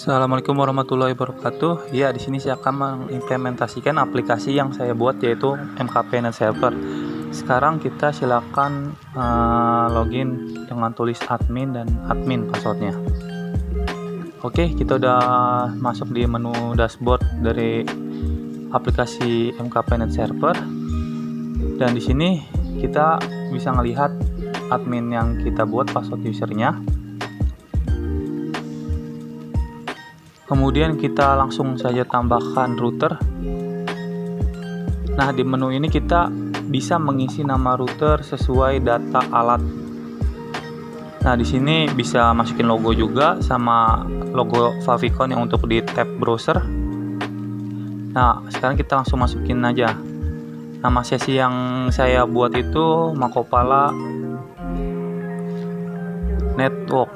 Assalamualaikum warahmatullahi wabarakatuh. Ya, di sini saya akan mengimplementasikan aplikasi yang saya buat, yaitu MKPNet Server. Sekarang kita silakan login dengan tulis admin dan admin passwordnya. Oke, kita udah masuk di menu dashboard dari aplikasi MKPNet Server. Dan di sini kita bisa melihat admin yang kita buat, password usernya. Kemudian kita langsung saja tambahkan router. Nah, di menu ini kita bisa mengisi nama router sesuai data alat. Nah, di sini bisa masukin logo juga sama logo favicon yang untuk di tab browser. Nah, sekarang kita langsung masukin aja. Nama sesi yang saya buat itu Makopala Network.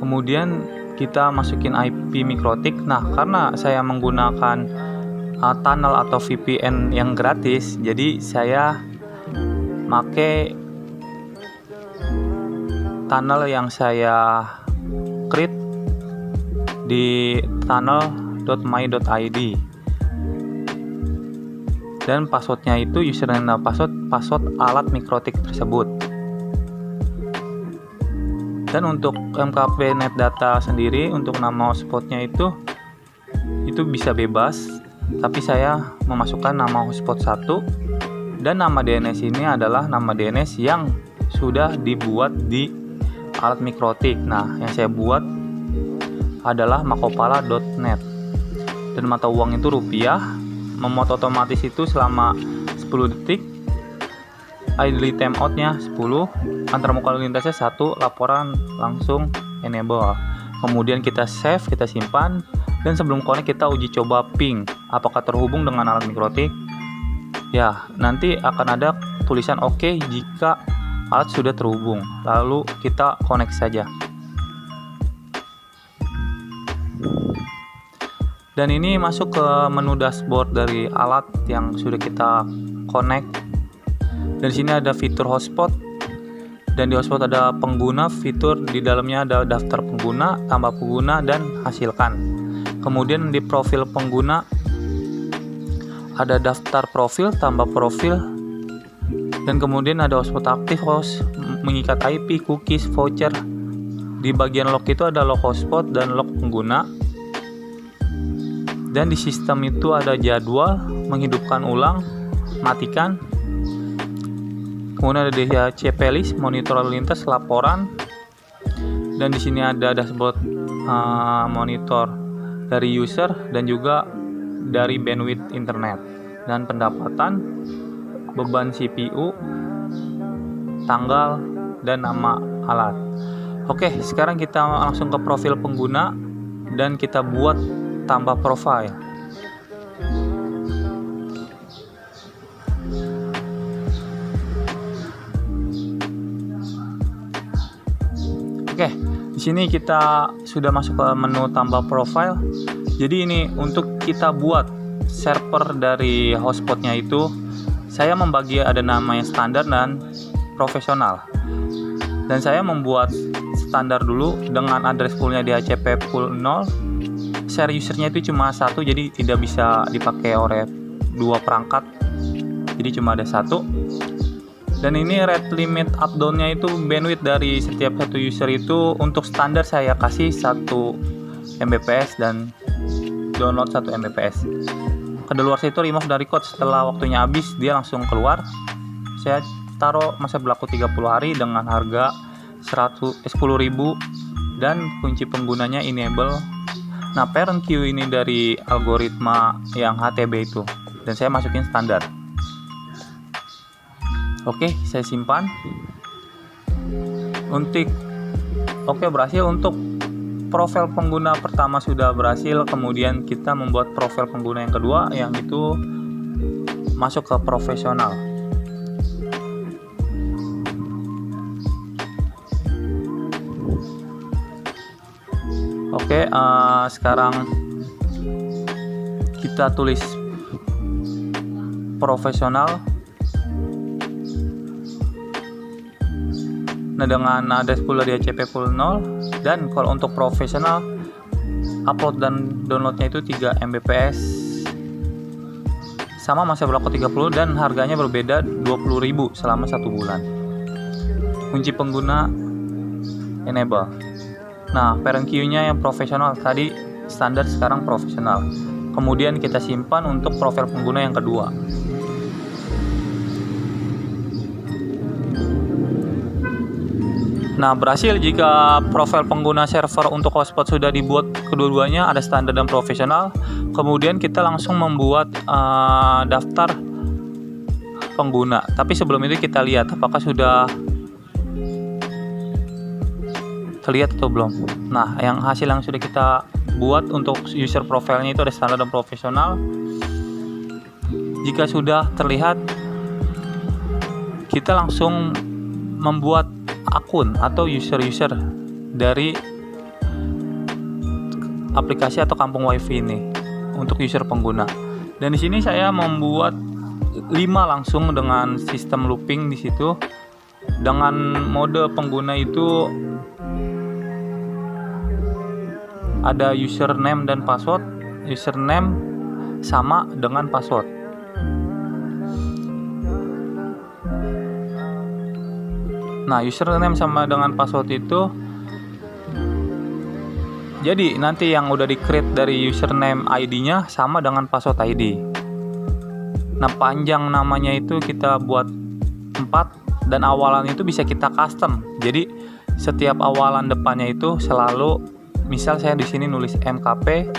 Kemudian kita masukin IP mikrotik. Nah, karena saya menggunakan tunnel atau VPN yang gratis, jadi saya pakai tunnel yang saya create di tunnel.my.id, dan passwordnya itu username dan password alat mikrotik tersebut. Dan untuk MKPNet data sendiri, untuk nama hotspotnya itu bisa bebas, tapi saya memasukkan nama hotspot 1, dan nama DNS ini adalah nama DNS yang sudah dibuat di alat mikrotik. Nah, yang saya buat adalah makopala.net, dan mata uang itu rupiah. Memot otomatis itu selama 10 detik. Idle timeoutnya 10, antar muka lintasnya 1, laporan langsung enable. Kemudian kita save, kita simpan, dan sebelum connect kita uji coba ping apakah terhubung dengan alat mikrotik. Ya, nanti akan ada tulisan oke jika alat sudah terhubung. Lalu kita connect saja. Dan ini masuk ke menu dashboard dari alat yang sudah kita connect. Dan di sini ada fitur hotspot, dan di hotspot ada pengguna, fitur di dalamnya ada daftar pengguna, tambah pengguna, dan hasilkan. Kemudian di profil pengguna ada daftar profil, tambah profil, dan kemudian ada hotspot aktif, host mengikat IP, cookies, voucher. Di bagian log itu ada log hotspot dan log pengguna. Dan di sistem itu ada jadwal, menghidupkan ulang, matikan. Kemudian ada DHCP list, monitor lalu lintas, laporan, dan di sini ada dashboard monitor dari user dan juga dari bandwidth internet, dan pendapatan, beban CPU, tanggal, dan nama alat. Oke, sekarang kita langsung ke profil pengguna dan kita buat tambah profile. Oke, di sini kita sudah masuk ke menu tambah profile. Jadi ini untuk kita buat server dari hotspotnya itu, saya membagi ada nama yang standar dan profesional. Dan saya membuat standar dulu dengan address poolnya DHCP pool 0. Share usernya itu cuma 1, jadi tidak bisa dipakai oleh 2 perangkat. Jadi cuma ada 1. Dan ini rate limit up down-nya itu bandwidth dari setiap satu user itu untuk standar saya kasih 1 Mbps dan download 1 Mbps. Kedaluarsa itu remove dari code, setelah waktunya habis dia langsung keluar. Saya taruh masa berlaku 30 hari dengan harga 10.000 dan kunci penggunanya enable. Nah, parent queue ini dari algoritma yang HTB itu, dan saya masukin standar. Oke, saya simpan. Berhasil. Untuk profil pengguna pertama sudah berhasil. Kemudian kita membuat profil pengguna yang kedua, yang itu masuk ke profesional. Oke, sekarang kita tulis profesional. Nah, dengan ada pula di HCP full 0. Dan kalau untuk profesional, upload dan downloadnya itu 3 Mbps, sama masa berlaku 30 dan harganya berbeda 20.000 selama 1 bulan. Kunci pengguna enable. Nah, parent queue-nya yang profesional tadi standar, sekarang profesional. Kemudian kita simpan untuk profil pengguna yang kedua. Nah, berhasil jika profil pengguna server untuk hotspot sudah dibuat kedua-duanya, ada standar dan profesional. Kemudian kita langsung membuat daftar pengguna. Tapi sebelum itu kita lihat apakah sudah terlihat atau belum. Nah, hasil yang sudah kita buat untuk user profilnya itu ada standar dan profesional. Jika sudah terlihat, kita langsung membuat akun atau user dari aplikasi atau kampung wifi ini untuk user pengguna. Dan di sini saya membuat 5 langsung dengan sistem looping di situ. Dengan mode pengguna itu ada username dan password. Username sama dengan password. Nah, username sama dengan password itu, jadi nanti yang udah di-create dari username ID-nya sama dengan password ID. Nah, panjang namanya itu kita buat 4 dan awalan itu bisa kita custom. Jadi setiap awalan depannya itu selalu, misal saya di sini nulis MKP,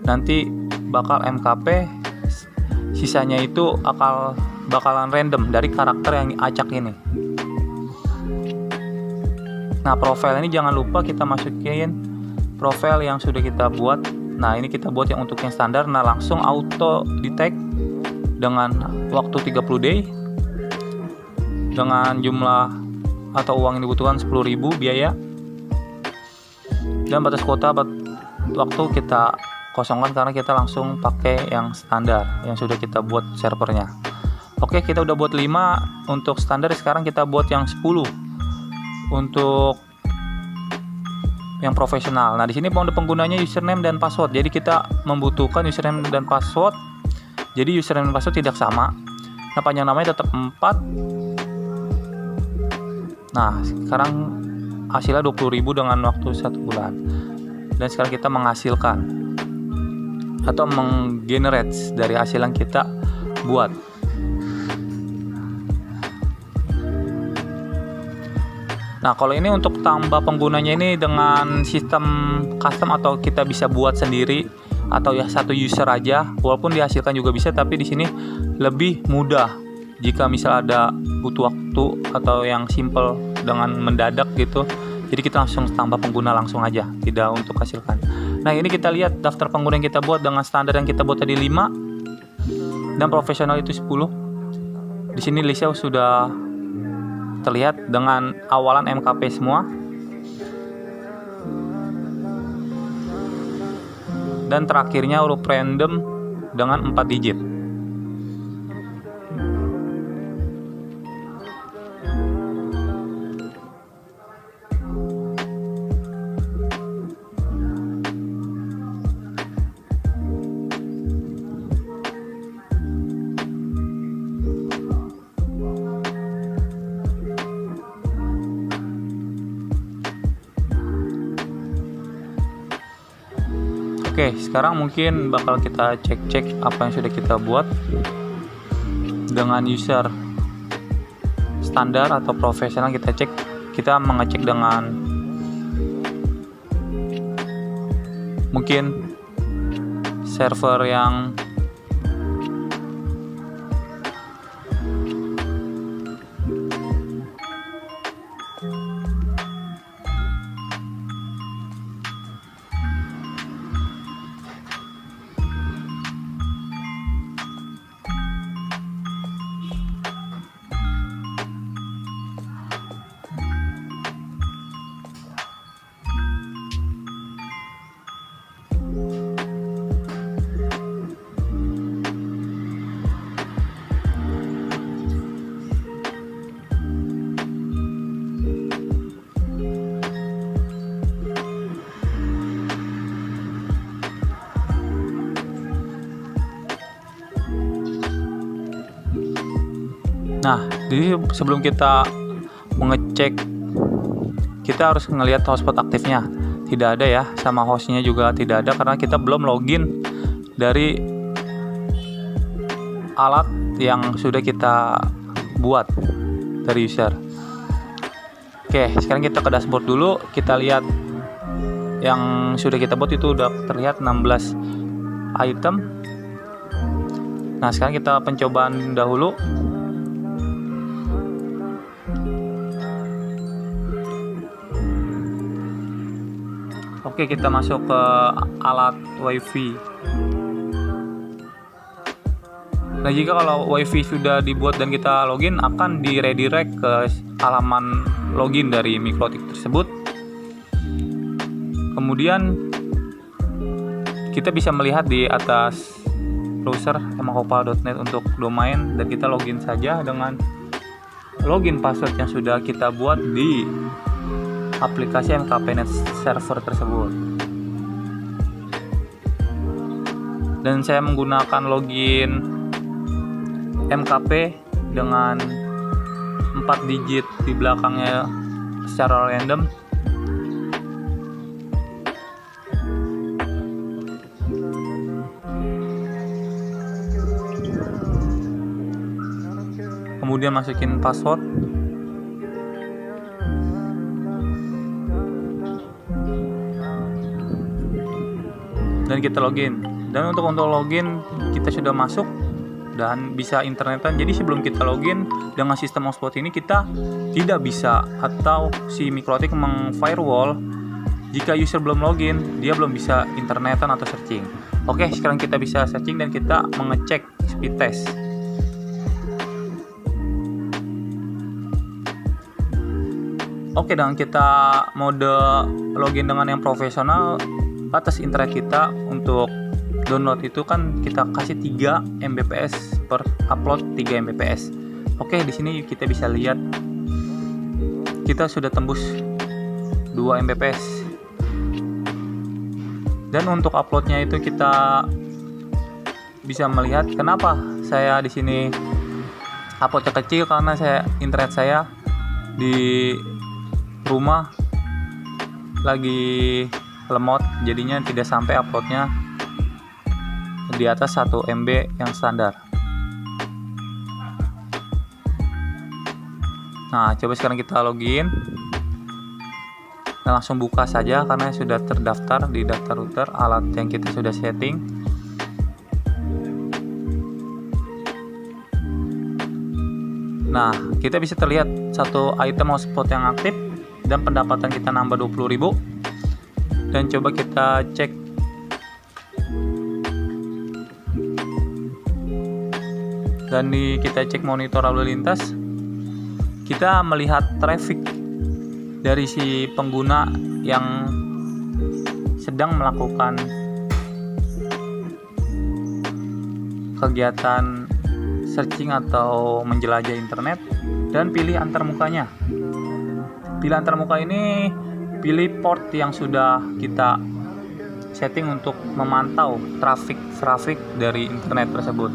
nanti bakal MKP, sisanya itu bakalan random dari karakter yang acak ini. Nah, profil ini jangan lupa kita masukin profil yang sudah kita buat. Nah, ini kita buat yang untuk yang standar. Nah, langsung auto detect dengan waktu 30 day, dengan jumlah atau uang yang dibutuhkan 10.000 biaya, dan batas kuota waktu kita kosongkan karena kita langsung pakai yang standar yang sudah kita buat servernya. Oke, kita udah buat 5 untuk standar. Sekarang kita buat yang 10 untuk yang profesional. Nah, di sini mode penggunanya username dan password. Jadi kita membutuhkan username dan password. Jadi username dan password tidak sama. Nah, panjang namanya tetap 4. Nah, sekarang hasilnya 20.000 dengan waktu 1 bulan. Dan sekarang kita menghasilkan atau menggenerate dari hasil yang kita buat. Nah, kalau ini untuk tambah penggunanya ini dengan sistem custom atau kita bisa buat sendiri atau ya satu user aja, walaupun dihasilkan juga bisa, tapi di sini lebih mudah jika misal ada butuh waktu atau yang simple dengan mendadak gitu. Jadi kita langsung tambah pengguna langsung aja, tidak untuk hasilkan. Nah, ini kita lihat daftar pengguna yang kita buat dengan standar yang kita buat tadi 5 dan profesional itu 10. Di sini listnya sudah terlihat dengan awalan MKP semua, dan terakhirnya huruf random dengan 4 digit. Oke, sekarang mungkin bakal kita cek-cek apa yang sudah kita buat dengan user standar atau profesional. Kita mengecek dengan mungkin server yang Nah, jadi sebelum kita mengecek, kita harus ngelihat hotspot aktifnya. Tidak ada ya, sama hostnya juga tidak ada karena kita belum login dari alat yang sudah kita buat dari user. Oke, sekarang kita ke dashboard dulu. Kita lihat yang sudah kita buat itu udah terlihat 16 item. Nah, sekarang kita pencobaan dahulu. Oke, kita masuk ke alat WiFi. Nah, jika kalau WiFi sudah dibuat dan kita login, akan di redirect ke halaman login dari Mikrotik tersebut. Kemudian kita bisa melihat di atas browser emahopal.net untuk domain, dan kita login saja dengan login password yang sudah kita buat di aplikasi MKPNet server tersebut. Dan saya menggunakan login MKP dengan 4 digit di belakangnya secara random. Kemudian masukin password. Dan kita login. Dan untuk login kita sudah masuk dan bisa internetan. Jadi sebelum kita login dengan sistem hotspot ini, kita tidak bisa, atau si Mikrotik meng-firewall jika user belum login, dia belum bisa internetan atau searching. Oke, sekarang kita bisa searching dan kita mengecek speed test. Oke, dengan kita mode login dengan yang profesional, batas internet kita untuk download itu kan kita kasih 3 Mbps per upload, 3 Mbps. Oke, di sini kita bisa lihat kita sudah tembus 2 Mbps. Dan untuk uploadnya itu kita bisa melihat kenapa saya di sini uploadnya kecil, karena internet saya di rumah lagi lemot, jadinya tidak sampai uploadnya di atas 1 MB yang standar. Nah, coba sekarang kita login dan langsung buka saja karena sudah terdaftar di daftar router alat yang kita sudah setting. Nah, kita bisa terlihat 1 item hotspot yang aktif dan pendapatan kita nambah 20.000. Dan coba kita cek kita cek monitor lalu lintas, kita melihat traffic dari si pengguna yang sedang melakukan kegiatan searching atau menjelajah internet, dan pilih antarmukanya. Pilih antarmuka ini, pilih port yang sudah kita setting untuk memantau traffic dari internet tersebut.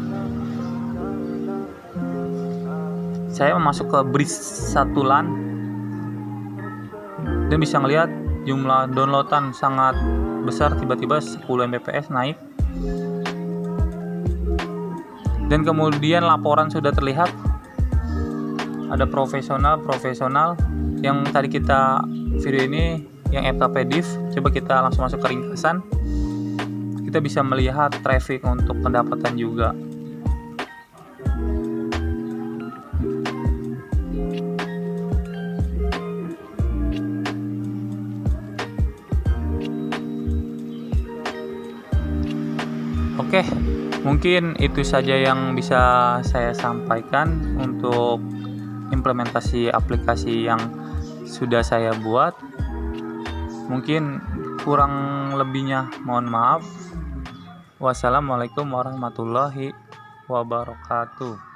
Saya masuk ke bridge 1 LAN dan bisa melihat jumlah downloadan sangat besar, tiba-tiba 10 Mbps naik. Dan kemudian laporan sudah terlihat, ada profesional yang tadi kita video ini yang FTP div. Coba kita langsung masuk ke ringkasan, kita bisa melihat traffic untuk pendapatan juga. Oke, mungkin itu saja yang bisa saya sampaikan untuk implementasi aplikasi yang sudah saya buat. Mungkin kurang lebihnya mohon maaf. Wassalamualaikum warahmatullahi wabarakatuh.